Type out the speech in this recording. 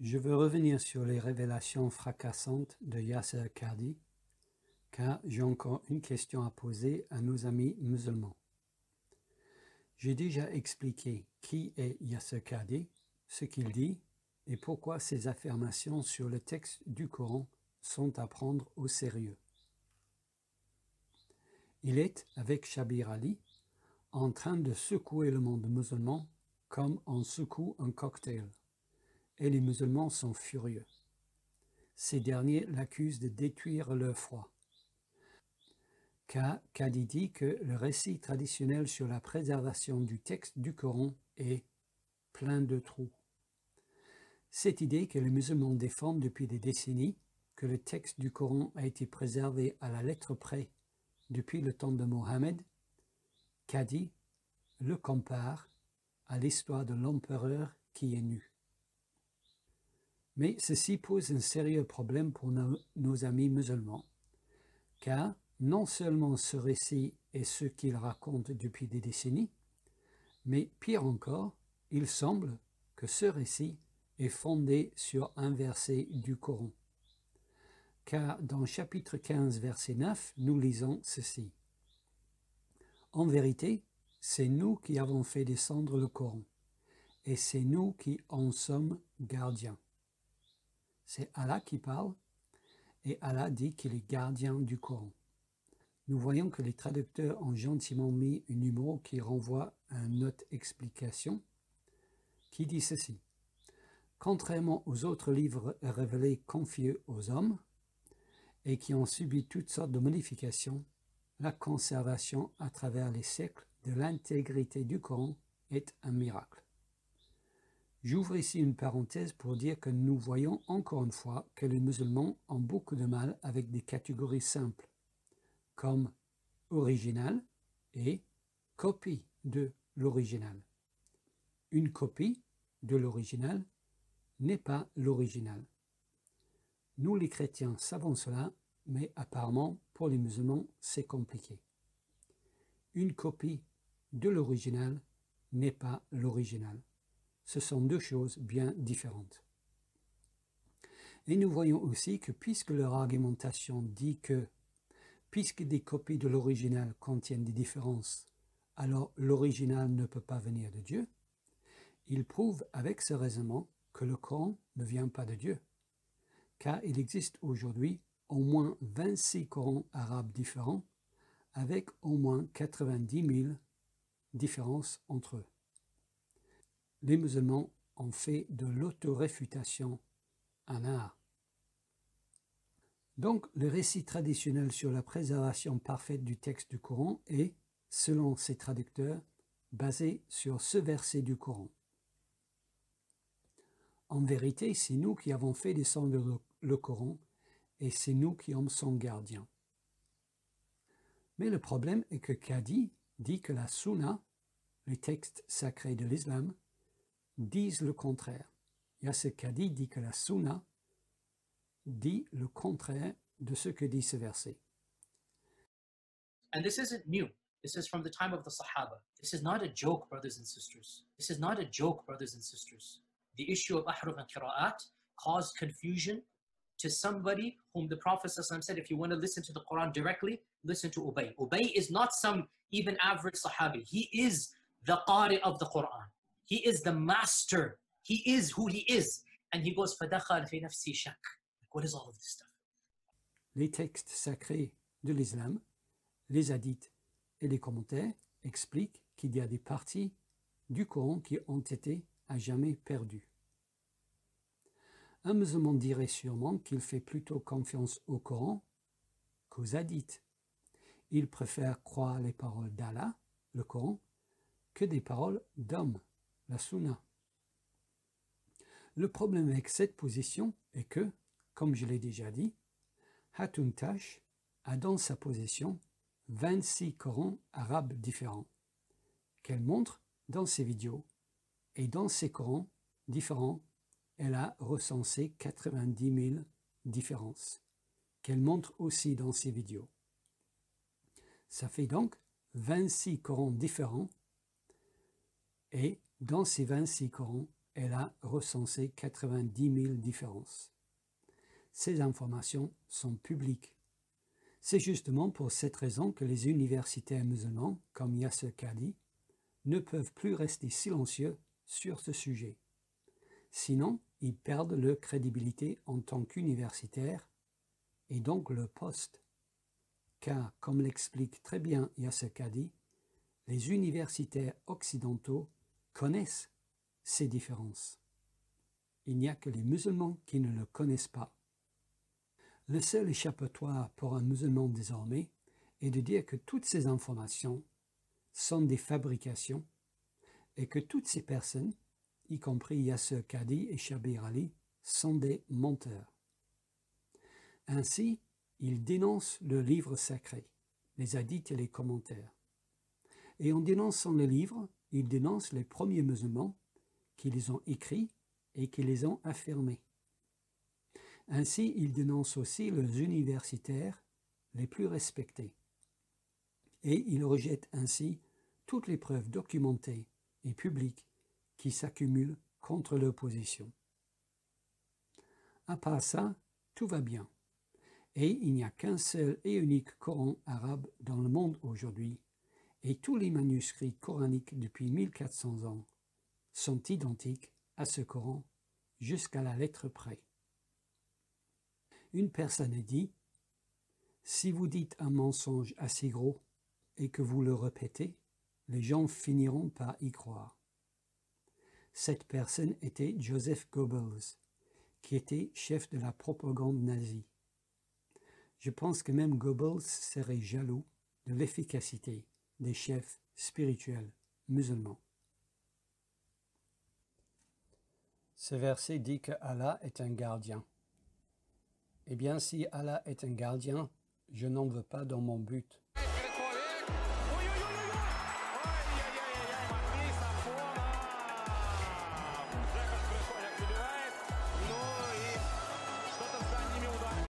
Je veux revenir sur les révélations fracassantes de Yasser Qadhi, car j'ai encore une question à poser à nos amis musulmans. J'ai déjà expliqué qui est Yasser Qadhi, ce qu'il dit et pourquoi ses affirmations sur le texte du Coran sont à prendre au sérieux. Il est, avec Shabir Ali, en train de secouer le monde musulman comme on secoue un cocktail, et les musulmans sont furieux. Ces derniers l'accusent de détruire leur foi. Qadhi dit que le récit traditionnel sur la préservation du texte du Coran est plein de trous. Cette idée que les musulmans défendent depuis des décennies, que le texte du Coran a été préservé à la lettre près depuis le temps de Mohammed, Qadhi le compare à l'histoire de l'empereur qui est nu. Mais ceci pose un sérieux problème pour nos amis musulmans, car non seulement ce récit est ce qu'il raconte depuis des décennies, mais pire encore, il semble que ce récit est fondé sur un verset du Coran. Car dans chapitre 15, verset 9, nous lisons ceci. En vérité, c'est nous qui avons fait descendre le Coran, et c'est nous qui en sommes gardiens. C'est Allah qui parle, et Allah dit qu'il est gardien du Coran. Nous voyons que les traducteurs ont gentiment mis un numéro qui renvoie à une note explication qui dit ceci. Contrairement aux autres livres révélés confiés aux hommes et qui ont subi toutes sortes de modifications, la conservation à travers les siècles de l'intégrité du Coran est un miracle. J'ouvre ici une parenthèse pour dire que nous voyons encore une fois que les musulmans ont beaucoup de mal avec des catégories simples, comme original et copie de l'original. Une copie de l'original n'est pas l'original. Nous les chrétiens savons cela, mais apparemment pour les musulmans c'est compliqué. Une copie de l'original n'est pas l'original. Ce sont deux choses bien différentes. Et nous voyons aussi que puisque leur argumentation dit que puisque des copies de l'original contiennent des différences, alors l'original ne peut pas venir de Dieu, ils prouvent avec ce raisonnement que le Coran ne vient pas de Dieu, car il existe aujourd'hui au moins 26 Corans arabes différents, avec au moins 90 000 différences entre eux. Les musulmans ont fait de l'autoréfutation un art. Donc, le récit traditionnel sur la préservation parfaite du texte du Coran est, selon ces traducteurs, basé sur ce verset du Coran. En vérité, c'est nous qui avons fait descendre le Coran et c'est nous qui en sommes gardiens. Mais le problème est que Qadhi dit que la Sunna, les textes sacrés de l'islam, disent le contraire. Yasser Qadhi dit que la Sunna dit le contraire de ce que dit ce verset. And this isn't new. This is from the time of the Sahaba. This is not a joke, brothers and sisters. This is not a joke, brothers and sisters. The issue of ahruf and qira'at caused confusion to somebody whom the Prophet ﷺ said, if you want to listen to the Quran directly, listen to Ubay. Ubay is not some even average Sahabi. He is the Qari of the Quran. He is the master. He is who he is. And he goes, فَدَخَلْ فِي نَفْسِي شَكْ. What is all of this stuff? Les textes sacrés de l'islam, les hadiths et les commentaires expliquent qu'il y a des parties du Coran qui ont été à jamais perdues. Un musulman dirait sûrement qu'il fait plutôt confiance au Coran qu'aux hadiths. Il préfère croire les paroles d'Allah, le Coran, que des paroles d'hommes, la Sunna. Le problème avec cette position est que, comme je l'ai déjà dit, Hatun Tash a dans sa possession 26 Corans arabes différents, qu'elle montre dans ses vidéos, et dans ces Corans différents, elle a recensé 90 000 différences, qu'elle montre aussi dans ses vidéos. Ça fait donc 26 Corans différents, et dans ces 26 Corans, elle a recensé 90 000 différences. Ces informations sont publiques. C'est justement pour cette raison que les universitaires musulmans, comme Yasser Qadhi, ne peuvent plus rester silencieux sur ce sujet. Sinon, ils perdent leur crédibilité en tant qu'universitaires et donc leur poste. Car, comme l'explique très bien Yasser Qadhi, les universitaires occidentaux connaissent ces différences. Il n'y a que les musulmans qui ne le connaissent pas. Le seul échappatoire pour un musulman désormais est de dire que toutes ces informations sont des fabrications et que toutes ces personnes, y compris Yasser Qadhi et Shabir Ali, sont des menteurs. Ainsi, ils dénoncent le livre sacré, les hadiths et les commentaires. Et en dénonçant les livres, ils dénoncent les premiers musulmans qui les ont écrits et qui les ont affirmés. Ainsi, ils dénoncent aussi les universitaires les plus respectés. Et ils rejettent ainsi toutes les preuves documentées et publiques qui s'accumulent contre leur position. À part ça, tout va bien. Et il n'y a qu'un seul et unique Coran arabe dans le monde aujourd'hui, et tous les manuscrits coraniques depuis 1400 ans sont identiques à ce Coran jusqu'à la lettre près. Une personne a dit « Si vous dites un mensonge assez gros et que vous le répétez, les gens finiront par y croire. » Cette personne était Joseph Goebbels, qui était chef de la propagande nazie. Je pense que même Goebbels serait jaloux de l'efficacité des chefs spirituels musulmans. Ce verset dit que Allah est un gardien. Eh bien, si Allah est un gardien, je n'en veux pas dans mon but.